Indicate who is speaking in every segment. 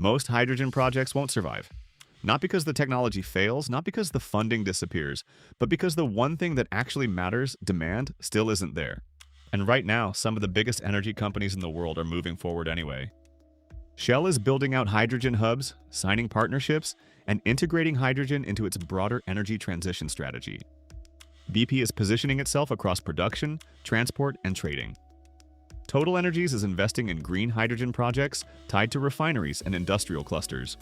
Speaker 1: Most hydrogen projects won't survive. Not because the technology fails, not because the funding disappears, but because the one thing that actually matters, demand, still isn't there. And right now, some of the biggest energy companies in the world are moving forward anyway. Shell is building out hydrogen hubs, signing partnerships, and integrating hydrogen into its broader energy transition strategy. BP is positioning itself across production, transport, and trading. TotalEnergies is investing in green hydrogen projects tied to refineries and industrial clusters.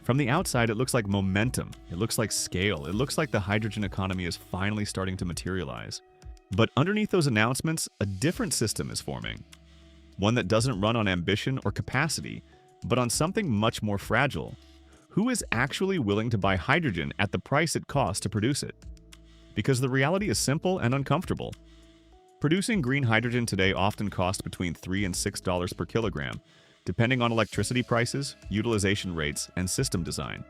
Speaker 1: From the outside, it looks like momentum, it looks like scale, it looks like the hydrogen economy is finally starting to materialize. But underneath those announcements, a different system is forming. One that doesn't run on ambition or capacity, but on something much more fragile. Who is actually willing to buy hydrogen at the price it costs to produce it? Because the reality is simple and uncomfortable. Producing green hydrogen today often costs between $3 and $6 per kilogram, depending on electricity prices, utilization rates, and system design.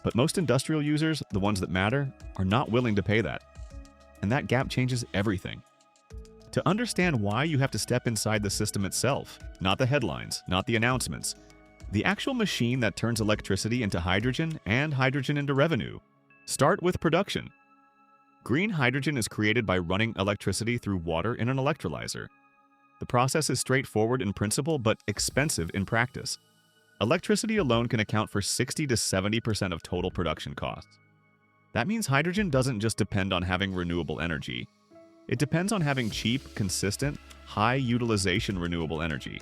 Speaker 1: But most industrial users, the ones that matter, are not willing to pay that. And that gap changes everything. To understand why, you have to step inside the system itself, not the headlines, not the announcements. The actual machine that turns electricity into hydrogen and hydrogen into revenue. Start with production. Green hydrogen is created by running electricity through water in an electrolyzer. The process is straightforward in principle but expensive in practice. Electricity alone can account for 60 to 70% of total production costs. That means hydrogen doesn't just depend on having renewable energy. It depends on having cheap, consistent, high utilization renewable energy.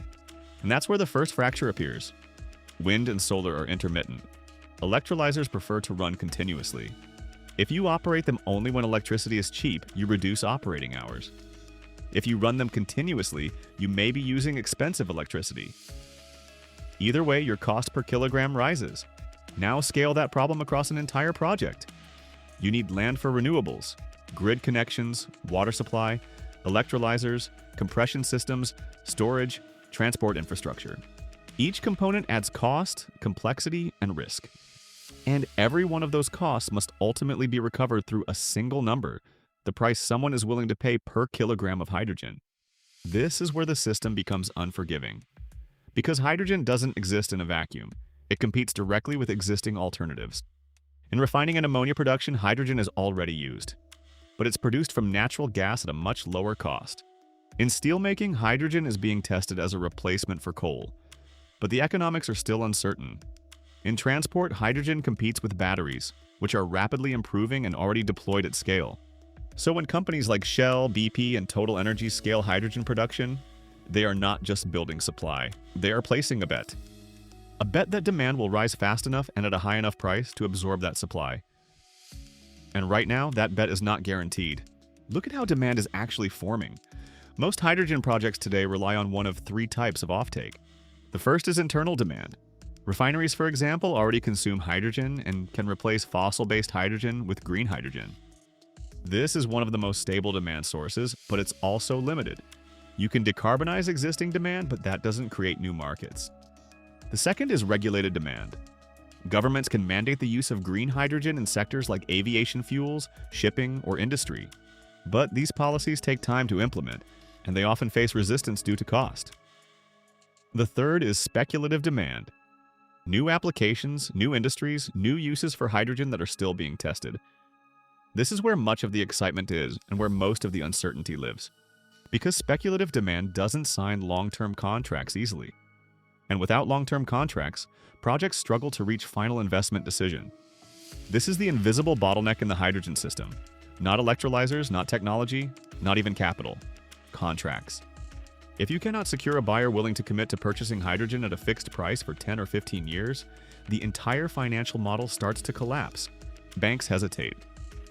Speaker 1: And that's where the first fracture appears. Wind and solar are intermittent. Electrolyzers prefer to run continuously. If you operate them only when electricity is cheap, you reduce operating hours. If you run them continuously, you may be using expensive electricity. Either way, your cost per kilogram rises. Now scale that problem across an entire project. You need land for renewables, grid connections, water supply, electrolyzers, compression systems, storage, transport infrastructure. Each component adds cost, complexity, and risk. And every one of those costs must ultimately be recovered through a single number, the price someone is willing to pay per kilogram of hydrogen. This is where the system becomes unforgiving. Because hydrogen doesn't exist in a vacuum, it competes directly with existing alternatives. In refining and ammonia production, hydrogen is already used, but it's produced from natural gas at a much lower cost. In steelmaking, hydrogen is being tested as a replacement for coal, but the economics are still uncertain. In transport, hydrogen competes with batteries, which are rapidly improving and already deployed at scale. So when companies like Shell, BP, and TotalEnergies scale hydrogen production, they are not just building supply, they are placing a bet. A bet that demand will rise fast enough and at a high enough price to absorb that supply. And right now, that bet is not guaranteed. Look at how demand is actually forming. Most hydrogen projects today rely on one of three types of offtake. The first is internal demand. Refineries, for example, already consume hydrogen and can replace fossil-based hydrogen with green hydrogen. This is one of the most stable demand sources, but it's also limited. You can decarbonize existing demand, but that doesn't create new markets. The second is regulated demand. Governments can mandate the use of green hydrogen in sectors like aviation fuels, shipping, or industry. But these policies take time to implement, and they often face resistance due to cost. The third is speculative demand. New applications, new industries, new uses for hydrogen that are still being tested. This is where much of the excitement is and where most of the uncertainty lives. Because speculative demand doesn't sign long-term contracts easily. And without long-term contracts, projects struggle to reach final investment decision. This is the invisible bottleneck in the hydrogen system. Not electrolyzers, not technology, not even capital. Contracts. If you cannot secure a buyer willing to commit to purchasing hydrogen at a fixed price for 10 or 15 years, the entire financial model starts to collapse. Banks hesitate.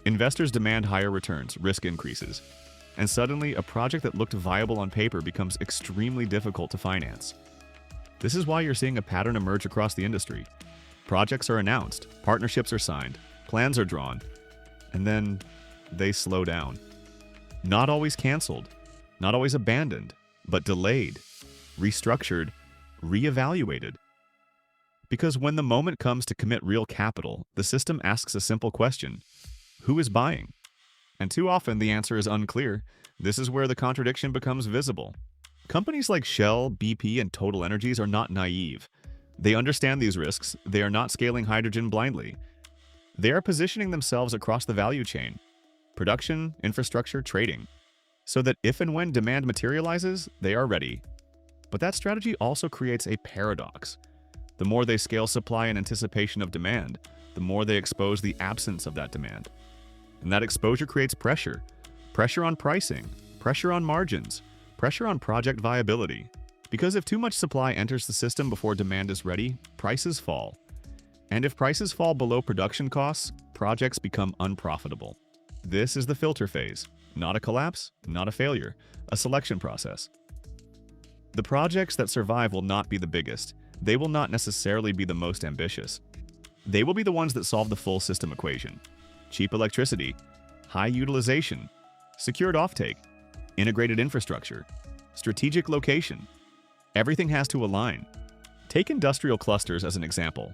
Speaker 1: Investors demand higher returns, risk increases. And suddenly, a project that looked viable on paper becomes extremely difficult to finance. This is why you're seeing a pattern emerge across the industry. Projects are announced, partnerships are signed, plans are drawn, and then they slow down. Not always canceled, not always abandoned, but delayed, restructured, reevaluated. Because when the moment comes to commit real capital, the system asks a simple question: who is buying? And too often the answer is unclear. This is where the contradiction becomes visible. Companies like Shell, BP, and TotalEnergies are not naive. They understand these risks. They are not scaling hydrogen blindly. They are positioning themselves across the value chain, production, infrastructure, trading, so that if and when demand materializes, they are ready. But that strategy also creates a paradox. The more they scale supply in anticipation of demand, the more they expose the absence of that demand. And that exposure creates pressure. Pressure on pricing, pressure on margins, pressure on project viability. Because if too much supply enters the system before demand is ready, prices fall. And if prices fall below production costs, projects become unprofitable. This is the filter phase. Not a collapse, not a failure, a selection process. The projects that survive will not be the biggest. They will not necessarily be the most ambitious. They will be the ones that solve the full system equation. Cheap electricity, high utilization, secured offtake, integrated infrastructure, strategic location. Everything has to align. Take industrial clusters as an example.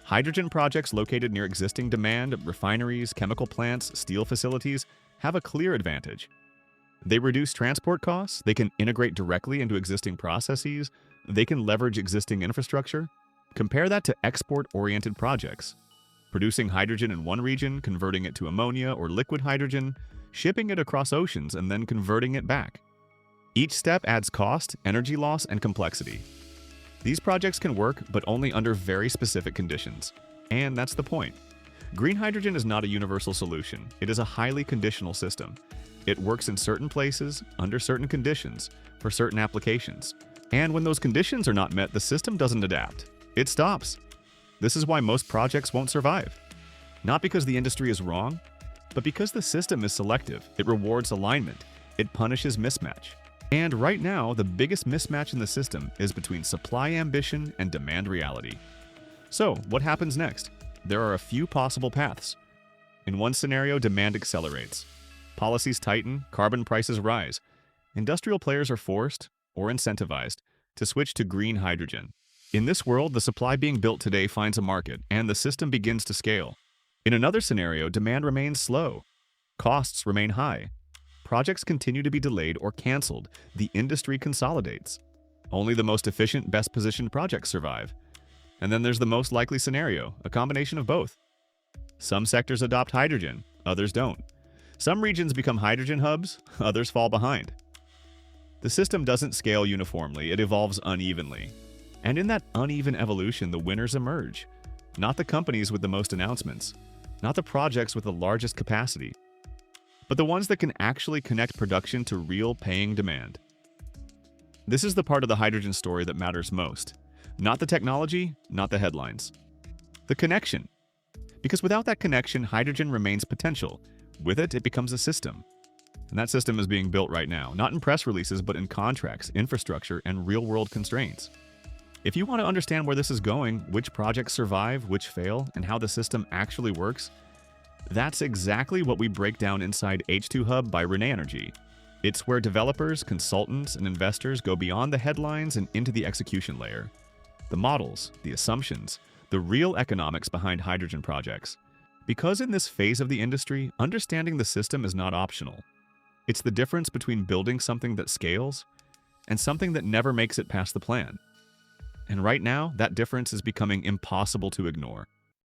Speaker 1: Hydrogen projects located near existing demand, refineries, chemical plants, steel facilities have a clear advantage. They reduce transport costs, they can integrate directly into existing processes, they can leverage existing infrastructure. Compare that to export-oriented projects. Producing hydrogen in one region, converting it to ammonia or liquid hydrogen, shipping it across oceans, and then converting it back. Each step adds cost, energy loss, and complexity. These projects can work, but only under very specific conditions. And that's the point. Green hydrogen is not a universal solution. It is a highly conditional system. It works in certain places, under certain conditions, for certain applications. And when those conditions are not met, the system doesn't adapt. It stops. This is why most projects won't survive. Not because the industry is wrong, but because the system is selective. It rewards alignment. It punishes mismatch. And right now, the biggest mismatch in the system is between supply ambition and demand reality. So, what happens next? There are a few possible paths. In one scenario, demand accelerates. Policies tighten, carbon prices rise. Industrial players are forced, or incentivized, to switch to green hydrogen. In this world, the supply being built today finds a market, and the system begins to scale. In another scenario, demand remains slow. Costs remain high. Projects continue to be delayed or canceled. The industry consolidates. Only the most efficient, best-positioned projects survive. And then there's the most likely scenario, a combination of both. Some sectors adopt hydrogen, others don't. Some regions become hydrogen hubs, others fall behind. The system doesn't scale uniformly, it evolves unevenly. And in that uneven evolution, the winners emerge. Not the companies with the most announcements, not the projects with the largest capacity, but the ones that can actually connect production to real paying demand. This is the part of the hydrogen story that matters most. Not the technology, not the headlines. The connection. Because without that connection, hydrogen remains potential. With it, it becomes a system. And that system is being built right now, not in press releases, but in contracts, infrastructure, and real-world constraints. If you want to understand where this is going, which projects survive, which fail, and how the system actually works, that's exactly what we break down inside H2 Hub by Renee Energy. It's where developers, consultants, and investors go beyond the headlines and into the execution layer. The models, the assumptions, the real economics behind hydrogen projects. Because in this phase of the industry, understanding the system is not optional. It's the difference between building something that scales and something that never makes it past the plan. And right now, that difference is becoming impossible to ignore.